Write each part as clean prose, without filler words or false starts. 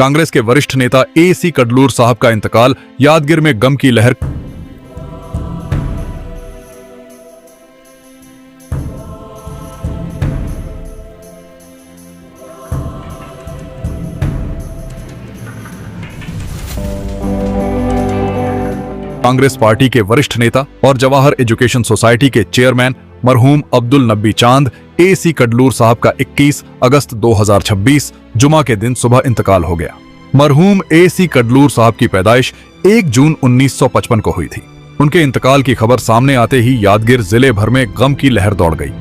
कांग्रेस के वरिष्ठ नेता A.C. कडलूर साहब का इंतकाल, यादगिर में गम की लहर। कांग्रेस पार्टी के वरिष्ठ नेता और जवाहर एजुकेशन सोसाइटी के चेयरमैन मरहूम अब्दुल नबी चांद A.C. कडलूर साहब का 21 अगस्त 2026 जुमा के दिन सुबह इंतकाल हो गया। मरहूम A.C. कडलूर साहब की पैदाइश 1 जून 1955 को हुई थी। उनके इंतकाल की खबर सामने आते ही यादगिर जिले भर में गम की लहर दौड़ गई।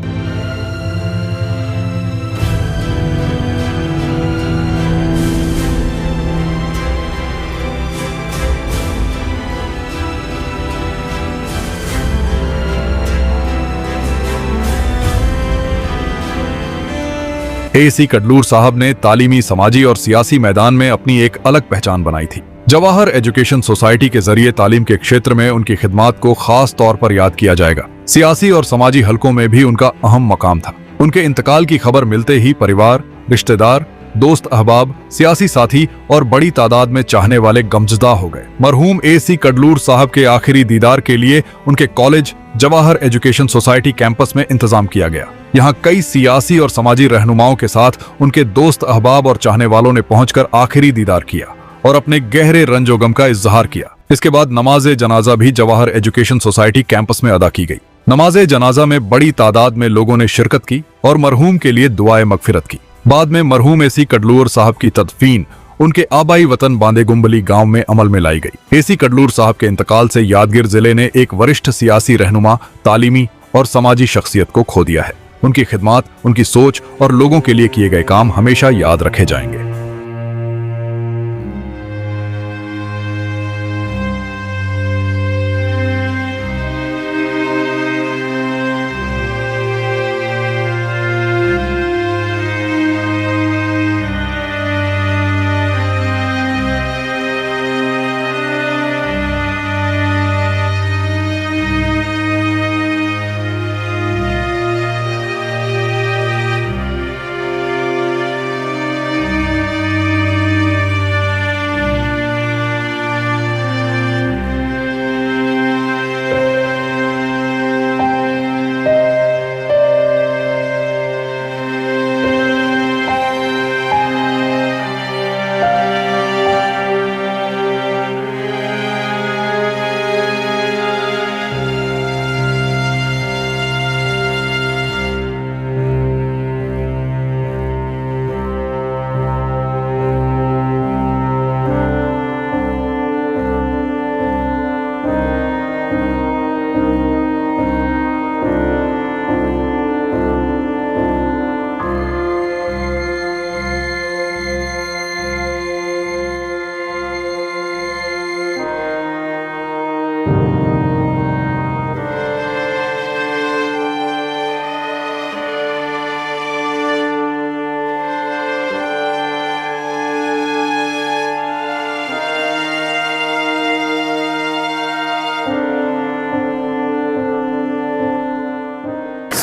A.C. कडलूर साहब ने तालीमी, समाजी और सियासी मैदान में अपनी एक अलग पहचान बनाई थी। जवाहर एजुकेशन सोसाइटी के जरिए तालीम के क्षेत्र में उनकी खिदमात को खास तौर पर याद किया जाएगा। सियासी और समाजी हलकों में भी उनका अहम मकाम था। उनके इंतकाल की खबर मिलते ही परिवार, रिश्तेदार, दोस्त अहबाब, सियासी साथी और बड़ी तादाद में चाहने वाले गमजदा हो गए। मरहूम A.C. कडलूर साहब के आखिरी दीदार के लिए उनके college Jawahar education society campus में इंतजाम किया गया। यहाँ कई सियासी और समाजी रहनुमाओं के साथ उनके दोस्त अहबाब और चाहने वालों ने पहुंचकर आखिरी दीदार किया और अपने गहरे रंजो गम का इजहार किया। इसके बाद नमाज जनाजा भी जवाहर एजुकेशन सोसाइटी कैंपस में अदा की गई। नमाज जनाजा में बड़ी तादाद में लोगों ने शिरकत की और मरहूम के लिए दुआए मगफिरत की। बाद में मरहूम A.C. कडलूर साहब की तदफीन उनके आबाई वतन बांदेगुम्बली गांव में अमल में लाई गई। A.C. कडलूर साहब के इंतकाल से यादगिर जिले ने एक वरिष्ठ सियासी रहनुमा, तालीमी और समाजी शख्सियत को खो दिया है। उनकी खिदमात, उनकी सोच और लोगों के लिए किए गए काम हमेशा याद रखे जाएंगे।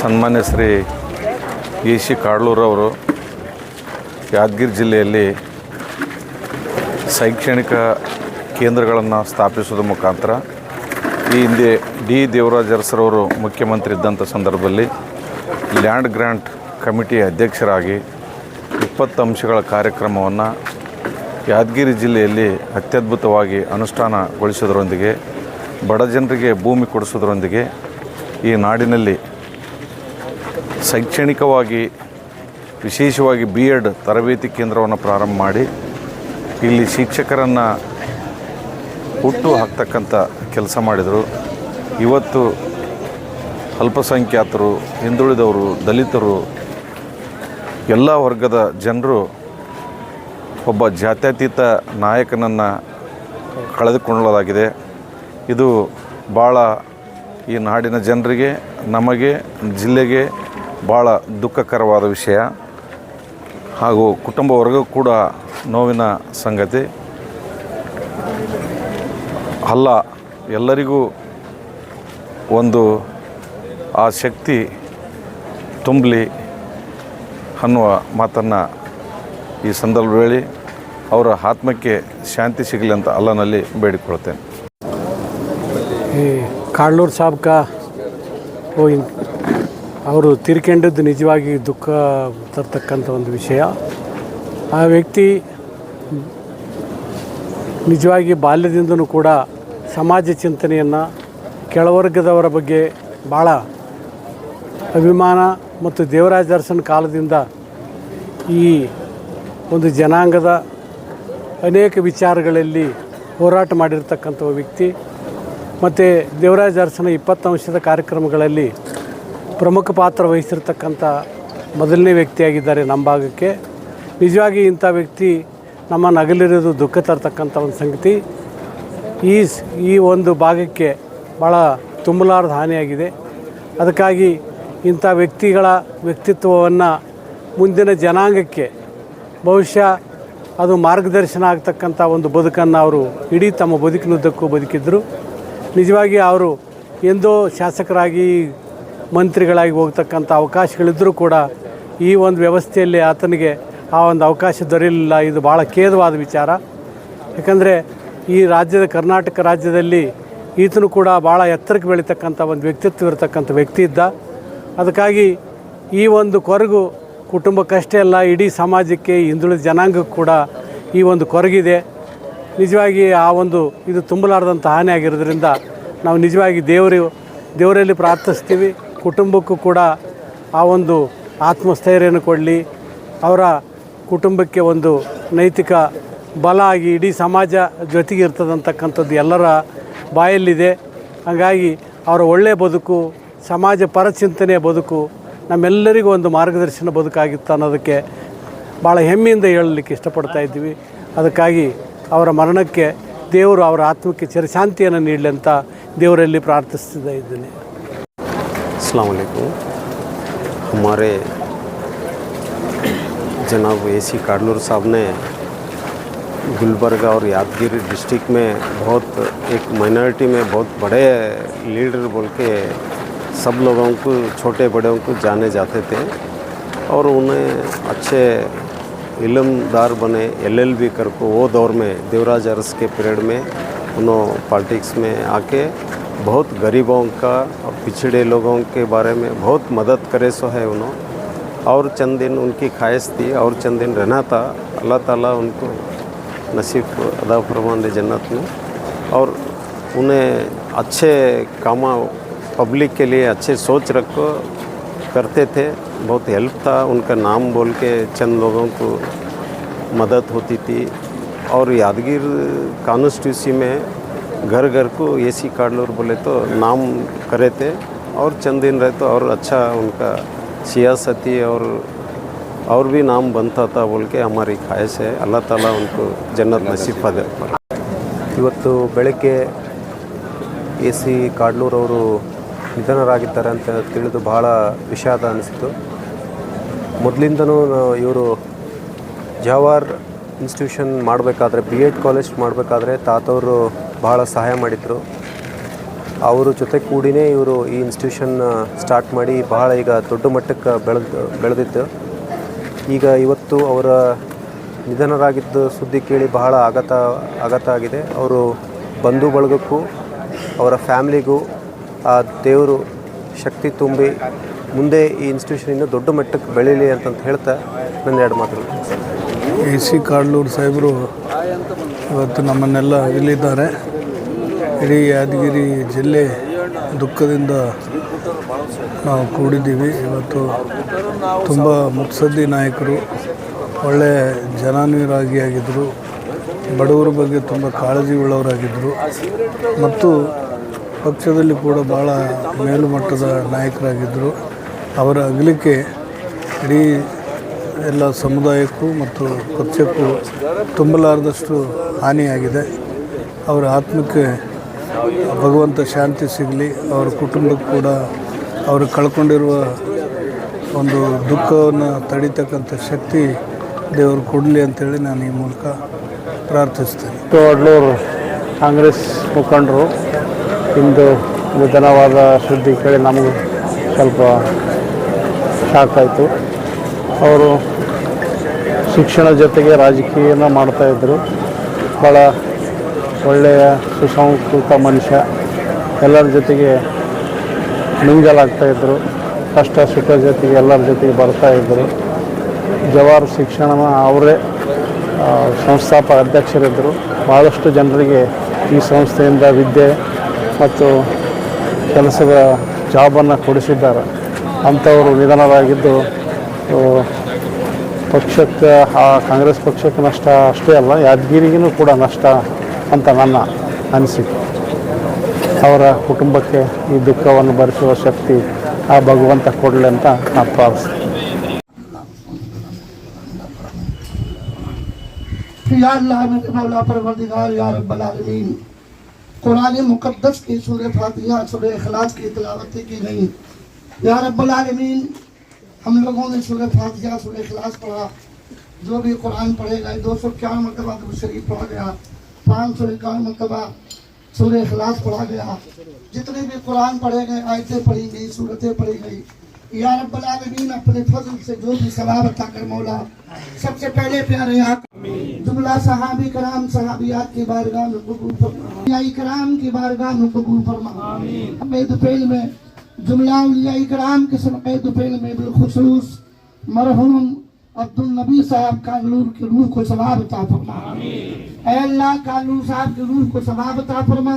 ಸನ್ಮಾನ್ಯ ಶ್ರೀ A.C. ಕಾಡ್ಲೂರವರು ಯಾದಗಿರಿ ಜಿಲ್ಲೆಯಲ್ಲಿ ಶೈಕ್ಷಣಿಕ ಕೇಂದ್ರಗಳನ್ನು ಸ್ಥಾಪಿಸುವುದರ ಮುಖಾಂತರ ಈ ಹಿಂದೆ ಡಿ ದೇವರಾಜ ಅರಸರವರು ಮುಖ್ಯಮಂತ್ರಿ ಇದ್ದಂಥ ಸಂದರ್ಭದಲ್ಲಿ ಲ್ಯಾಂಡ್ ಗ್ರ್ಯಾಂಟ್ ಕಮಿಟಿ ಅಧ್ಯಕ್ಷರಾಗಿ 20 ಅಂಶಗಳ ಕಾರ್ಯಕ್ರಮವನ್ನು ಯಾದಗಿರಿ ಜಿಲ್ಲೆಯಲ್ಲಿ ಅತ್ಯದ್ಭುತವಾಗಿ ಅನುಷ್ಠಾನಗೊಳಿಸೋದರೊಂದಿಗೆ ಬಡ ಜನರಿಗೆ ಭೂಮಿ ಕೊಡಿಸೋದರೊಂದಿಗೆ ಈ ನಾಡಿನಲ್ಲಿ ಶೈಕ್ಷಣಿಕವಾಗಿ ವಿಶೇಷವಾಗಿ B.Ed ತರಬೇತಿ ಕೇಂದ್ರವನ್ನು ಪ್ರಾರಂಭ ಮಾಡಿ ಇಲ್ಲಿ ಶಿಕ್ಷಕರನ್ನು ಹುಟ್ಟು ಹಾಕ್ತಕ್ಕಂಥ ಕೆಲಸ ಮಾಡಿದರು. ಇವತ್ತು ಅಲ್ಪಸಂಖ್ಯಾತರು, ಹಿಂದುಳಿದವರು, ದಲಿತರು, ಎಲ್ಲ ವರ್ಗದ ಜನರು ಒಬ್ಬ ಜಾತ್ಯತೀತ ನಾಯಕನನ್ನು ಕಳೆದುಕೊಳ್ಳಲಾಗಿದೆ. ಇದು ಭಾಳ ಈ ನಾಡಿನ ಜನರಿಗೆ, ನಮಗೆ, ಜಿಲ್ಲೆಗೆ ಭಾಳ ದುಃಖಕರವಾದ ವಿಷಯ ಹಾಗೂ ಕುಟುಂಬ ವರ್ಗ ಕೂಡ ನೋವಿನ ಸಂಗತಿ. ಅಲ್ಲ, ಎಲ್ಲರಿಗೂ ಒಂದು ಆ ಶಕ್ತಿ ತುಂಬಲಿ ಅನ್ನುವ ಮಾತನ್ನು ಈ ಸಂದರ್ಭದಲ್ಲಿ ಅವರ ಆತ್ಮಕ್ಕೆ ಶಾಂತಿ ಸಿಗಲಿ ಅಂತ ಅಲ್ಲನಲ್ಲಿ ಬೇಡಿಕೊಳ್ತೇನೆ. ಕಾಡ್ಲೂರು ಸಾಬ್ ಕಾ ಅವರು ತೀರ್ಕೊಂಡಿದ್ದು ನಿಜವಾಗಿ ದುಃಖ ತರ್ತಕ್ಕಂಥ ಒಂದು ವಿಷಯ. ಆ ವ್ಯಕ್ತಿ ನಿಜವಾಗಿ ಬಾಲ್ಯದಿಂದನೂ ಕೂಡ ಸಮಾಜ ಚಿಂತನೆಯನ್ನು, ಕೆಳವರ್ಗದವರ ಬಗ್ಗೆ ಭಾಳ ಅಭಿಮಾನ ಮತ್ತು ದೇವರಾಜ ಅರಸನ ಕಾಲದಿಂದ ಈ ಒಂದು ಜನಾಂಗದ ಅನೇಕ ವಿಚಾರಗಳಲ್ಲಿ ಹೋರಾಟ ಮಾಡಿರ್ತಕ್ಕಂಥ ವ್ಯಕ್ತಿ. ಮತ್ತು ದೇವರಾಜ ಅರಸನ 20 ಅಂಶದ ಕಾರ್ಯಕ್ರಮಗಳಲ್ಲಿ ಪ್ರಮುಖ ಪಾತ್ರ ವಹಿಸಿರ್ತಕ್ಕಂಥ ಮೊದಲನೇ ವ್ಯಕ್ತಿಯಾಗಿದ್ದಾರೆ ನಮ್ಮ ಭಾಗಕ್ಕೆ. ನಿಜವಾಗಿ ಇಂಥ ವ್ಯಕ್ತಿ ನಮ್ಮ ನಗಲಿರೋದು ದುಃಖ ತರ್ತಕ್ಕಂಥ ಒಂದು ಸಂಗತಿ. ಈ ಒಂದು ಭಾಗಕ್ಕೆ ಭಾಳ ತುಂಬಲಾರದ ಹಾನಿಯಾಗಿದೆ. ಅದಕ್ಕಾಗಿ ಇಂಥ ವ್ಯಕ್ತಿಗಳ ವ್ಯಕ್ತಿತ್ವವನ್ನು ಮುಂದಿನ ಜನಾಂಗಕ್ಕೆ ಬಹುಶಃ ಅದು ಮಾರ್ಗದರ್ಶನ ಆಗ್ತಕ್ಕಂಥ ಒಂದು ಬದುಕನ್ನು ಅವರು ಇಡೀ ತಮ್ಮ ಬದುಕಿನುದ್ದಕ್ಕೂ ಬದುಕಿದ್ದರು. ನಿಜವಾಗಿ ಅವರು ಎಂದೋ ಶಾಸಕರಾಗಿ ಮಂತ್ರಿಗಳಾಗಿ ಹೋಗ್ತಕ್ಕಂಥ ಅವಕಾಶಗಳಿದ್ದರೂ ಕೂಡ ಈ ಒಂದು ವ್ಯವಸ್ಥೆಯಲ್ಲಿ ಆತನಿಗೆ ಆ ಒಂದು ಅವಕಾಶ ದೊರೆಯಲಿಲ್ಲ. ಇದು ಭಾಳ ಖೇದವಾದ ವಿಚಾರ. ಯಾಕಂದರೆ ಈ ಕರ್ನಾಟಕ ರಾಜ್ಯದಲ್ಲಿ ಈತನು ಕೂಡ ಭಾಳ ಎತ್ತರಕ್ಕೆ ಬೆಳೀತಕ್ಕಂಥ ಒಂದು ವ್ಯಕ್ತಿತ್ವ ಇರತಕ್ಕಂಥ ವ್ಯಕ್ತಿ ಇದ್ದ. ಅದಕ್ಕಾಗಿ ಈ ಒಂದು ಕೊರಗು ಕುಟುಂಬಕ್ಕಷ್ಟೇ ಅಲ್ಲ, ಇಡೀ ಸಮಾಜಕ್ಕೆ, ಹಿಂದುಳಿದ ಜನಾಂಗಕ್ಕೂ ಕೂಡ ಈ ಒಂದು ಕೊರಗಿದೆ. ನಿಜವಾಗಿ ಇದು ತುಂಬಲಾರದಂಥ ಹಾನಿ ಆಗಿರೋದ್ರಿಂದ ನಾವು ನಿಜವಾಗಿ ದೇವರಲ್ಲಿ ಪ್ರಾರ್ಥಿಸ್ತೀವಿ. ಕುಟುಂಬಕ್ಕೂ ಕೂಡ ಆ ಒಂದು ಆತ್ಮಸ್ಥೈರ್ಯವನ್ನು ಕೊಡಲಿ, ಅವರ ಕುಟುಂಬಕ್ಕೆ ಒಂದು ನೈತಿಕ ಬಲ ಆಗಿ ಇಡೀ ಸಮಾಜ ಜೊತೆಗೆ ಇರ್ತದಂತಕ್ಕಂಥದ್ದು ಎಲ್ಲರ ಬಾಯಲ್ಲಿದೆ. ಹಾಗಾಗಿ ಅವರ ಒಳ್ಳೆಯ ಬದುಕು, ಸಮಾಜ ಪರಚಿಂತನೆಯ ಬದುಕು ನಮ್ಮೆಲ್ಲರಿಗೂ ಒಂದು ಮಾರ್ಗದರ್ಶನ ಬದುಕಾಗಿತ್ತು ಅನ್ನೋದಕ್ಕೆ ಭಾಳ ಹೆಮ್ಮೆಯಿಂದ ಹೇಳಲಿಕ್ಕೆ ಇಷ್ಟಪಡ್ತಾ ಇದ್ದೀವಿ. ಅದಕ್ಕಾಗಿ ಅವರ ಮರಣಕ್ಕೆ ದೇವರು ಅವರ ಆತ್ಮಕ್ಕೆ ಚಿರಶಾಂತಿಯನ್ನು ನೀಡಲಿ ಅಂತ ದೇವರಲ್ಲಿ ಪ್ರಾರ್ಥಿಸ್ತಾ ಇದ್ದೇನೆ. अस्सलाम वालेकुम। हमारे जनाब AC काडलूर साहब ने गुलबर्गा और यादगिरी डिस्ट्रिक्ट में बहुत एक माइनॉरिटी में बहुत बड़े लीडर बोल के सब लोगों को, छोटे बड़ों को जाने जाते थे और उन्हें अच्छे इल्मदार बने। LLB कर को वो दौर में देवराज अरस के पीरियड में उन्होंने पॉलिटिक्स में आके बहुत गरीबों का और पिछड़े लोगों के बारे में बहुत मदद करे सो है उन्होंने। और चंद दिन उनकी ख्वाहिश थी और चंद दिन रहना था। अल्लाह ताला उनको नसीब अदा फरमान दे जन्नत में। और उन्हें अच्छे काम पब्लिक के लिए अच्छे सोच रखो करते थे। बहुत हेल्प था, उनका नाम बोल के चंद लोगों को मदद होती थी। और यादगीर कॉन्स्टिट्यूंसी में घर घर को AC काडलूर बोले तो नाम करे थे और चंद दिन रहे तो और अच्छा उनका सियासती और भी नाम बनता था बोल के हमारी ख्वाहिश है। अल्लाह ताला उनको जन्नत नसीब दे। ಇವತ್ತು ಬೆಳಗ್ಗೆ AC ಕಾಡ್ಲೂರ್ ಅವರು ನಿಧನರಾಗಿದ್ದಾರೆ ಅಂತ ತಿಳಿದು ಭಾಳ ವಿಷಾದ ಅನಿಸಿತು. ಮೊದಲಿಂದನೂ ಇವರು ಜವಾಹರ್ ಇನ್ಸ್ಟಿಟ್ಯೂಷನ್ ಮಾಡಬೇಕಾದ್ರೆ, BEd ಕಾಲೇಜ್ ಮಾಡಬೇಕಾದ್ರೆ ತಾತವರು ಭಾಳ ಸಹಾಯ ಮಾಡಿದರು. ಅವರು ಜೊತೆ ಕೂಡಿನೇ ಇವರು ಈ ಇನ್ಸ್ಟಿಟ್ಯೂಷನ್ ಸ್ಟಾರ್ಟ್ ಮಾಡಿ ಬಹಳ ಈಗ ದೊಡ್ಡ ಮಟ್ಟಕ್ಕೆ ಬೆಳೆದಿತ್ತು. ಈಗ ಇವತ್ತು ಅವರ ನಿಧನರಾಗಿದ್ದ ಸುದ್ದಿ ಕೇಳಿ ಬಹಳ ಆಘಾತ ಆಗಿದೆ. ಅವರು ಬಂಧು ಬಳಗಕ್ಕೂ ಅವರ ಫ್ಯಾಮ್ಲಿಗೂ ಆ ದೇವರು ಶಕ್ತಿ ತುಂಬಿ ಮುಂದೆ ಈ ಇನ್ಸ್ಟಿಟ್ಯೂಷನ್ ಇನ್ನೂ ದೊಡ್ಡ ಮಟ್ಟಕ್ಕೆ ಬೆಳೀಲಿ ಅಂತಂತ ಹೇಳ್ತಾ ನನ್ನ ಎರಡು ಮಾತುಗಳು. AC ಕಾಡ್ಲೂರು ಸಾಹೇಬರು ಇವತ್ತು ನಮ್ಮನ್ನೆಲ್ಲ ಅಗಲಿದ್ದಾರೆ. ಇಡೀ ಯಾದಗಿರಿ ಜಿಲ್ಲೆ ದುಃಖದಿಂದ ನಾವು ಕೂಡಿದ್ದೀವಿ. ಇವತ್ತು ತುಂಬ ಮುತ್ಸದ್ದಿ ನಾಯಕರು, ಒಳ್ಳೆಯ ಜನಾನುರಾಗಿಯಾಗಿದ್ದರು, ಬಡವರ ಬಗ್ಗೆ ತುಂಬ ಕಾಳಜಿ ಉಳ್ಳವರಾಗಿದ್ದರು ಮತ್ತು ಪಕ್ಷದಲ್ಲಿ ಕೂಡ ಭಾಳ ಮೇಲುಮಟ್ಟದ ನಾಯಕರಾಗಿದ್ದರು. ಅವರ ಅಗಲಿಕೆ ಇಡೀ ಎಲ್ಲ ಸಮುದಾಯಕ್ಕೂ ಮತ್ತು ಪಕ್ಷಕ್ಕೂ ತುಂಬಲಾರದಷ್ಟು ಹಾನಿಯಾಗಿದೆ. ಅವರ ಆತ್ಮಕ್ಕೆ ಭಗವಂತ ಶಾಂತಿ ಸಿಗಲಿ. ಅವರ ಕುಟುಂಬಕ್ಕೆ ಕೂಡ ಅವರು ಕಳ್ಕೊಂಡಿರುವ ಒಂದು ದುಃಖವನ್ನು ತಡೀತಕ್ಕಂಥ ಶಕ್ತಿ ದೇವರು ಕೊಡಲಿ ಅಂತೇಳಿ ನಾನು ಈ ಮೂಲಕ ಪ್ರಾರ್ಥಿಸ್ತೇನೆ. ಕಾಡ್ಲೂರು ಕಾಂಗ್ರೆಸ್ ಮುಖಂಡರು ಇಂದು ನಿಧನವಾದ ಸುದ್ದಿ ಕೇಳಿ ನಮಗೂ ಸ್ವಲ್ಪ ಶಾಕ್ ಆಯಿತು. ಅವರು ಶಿಕ್ಷಣ ಜೊತೆಗೆ ರಾಜಕೀಯನ ಮಾಡ್ತಾಯಿದ್ರು. ಭಾಳ ಒಳ್ಳೆಯ ಸುಸಂಸ್ಕೃತ ಮನುಷ್ಯ, ಎಲ್ಲರ ಜೊತೆಗೆ ಮಿಂಗಲ್ ಆಗ್ತಾಯಿದ್ರು, ಕಷ್ಟ ಸುಖ ಜೊತೆಗೆ ಎಲ್ಲರ ಜೊತೆಗೆ ಬರ್ತಾಯಿದ್ರು. ಜವಾಹರ್ ಶಿಕ್ಷಣನ ಅವರೇ ಸಂಸ್ಥಾಪಕ ಅಧ್ಯಕ್ಷರಿದ್ದರು. ಭಾಳಷ್ಟು ಜನರಿಗೆ ಈ ಸಂಸ್ಥೆಯಿಂದ ವಿದ್ಯೆ ಮತ್ತು ಕೆಲಸದ ಜಾಬನ್ನು ಕೊಡಿಸಿದ್ದಾರೆ. ಅಂಥವರು ನಿಧನರಾಗಿದ್ದು ಪಕ್ಷಕ್ಕೆ, ಕಾಂಗ್ರೆಸ್ ಪಕ್ಷಕ್ಕೆ ನಷ್ಟ ಅಷ್ಟೇ ಅಲ್ಲ, ಯಾದಗಿರಿಗೂ ಕೂಡ ನಷ್ಟ ಅಂತ ನನ್ನ ಅನಿಸಿಕೆ. ಅವರ ಕುಟುಂಬಕ್ಕೆ ಈ ದುಃಖವನ್ನು ಭರಿಸುವ ಶಕ್ತಿ ಆ ಭಗವಂತ ಕೊಡಲಿ ಅಂತ ನಾನು ಪ್ರಾರ್ಥಿಸ್ತೀನಿ. या अल्लाह मेरे मौला परवरदिगार या रब्बल आलमीन, कुरान मुक़द्दस की सूरह फातिहा सूरह इखलास की तिलावत की गई। या रब्बल आलमीन, हम लोगों ने सूरह फातिहा सूरह इखलास पढ़ा, जो भी कुरान पढ़ेगा 251 मरतबा शरीफ पढ़ा गया, 551 मरतबा सूरह इखलास पढ़ा गया। जितने भी कुरान पढ़े गए, आयतें पढ़ी गई, सूरतें पढ़ी गई, या रब्बल आलमीन अपने फजल से जो भी सवाब अता कर मौला, सबसे पहले प्यारे आका जुमला सहाबी कराम सहाबियात की बारगाह में कबूल फरमा, उलिया कराम की बारगाह में कबूल फरमा। दुफेल में जुमला उलिया कराम के सदक़े दुफेल में बिलखुसूस मरहूम अब्दुल नबी साहब कानूर की रूह को सवाब अता फरमा। ऐ अल्लाह कानूर साहब की रूह को सवाब अता फरमा।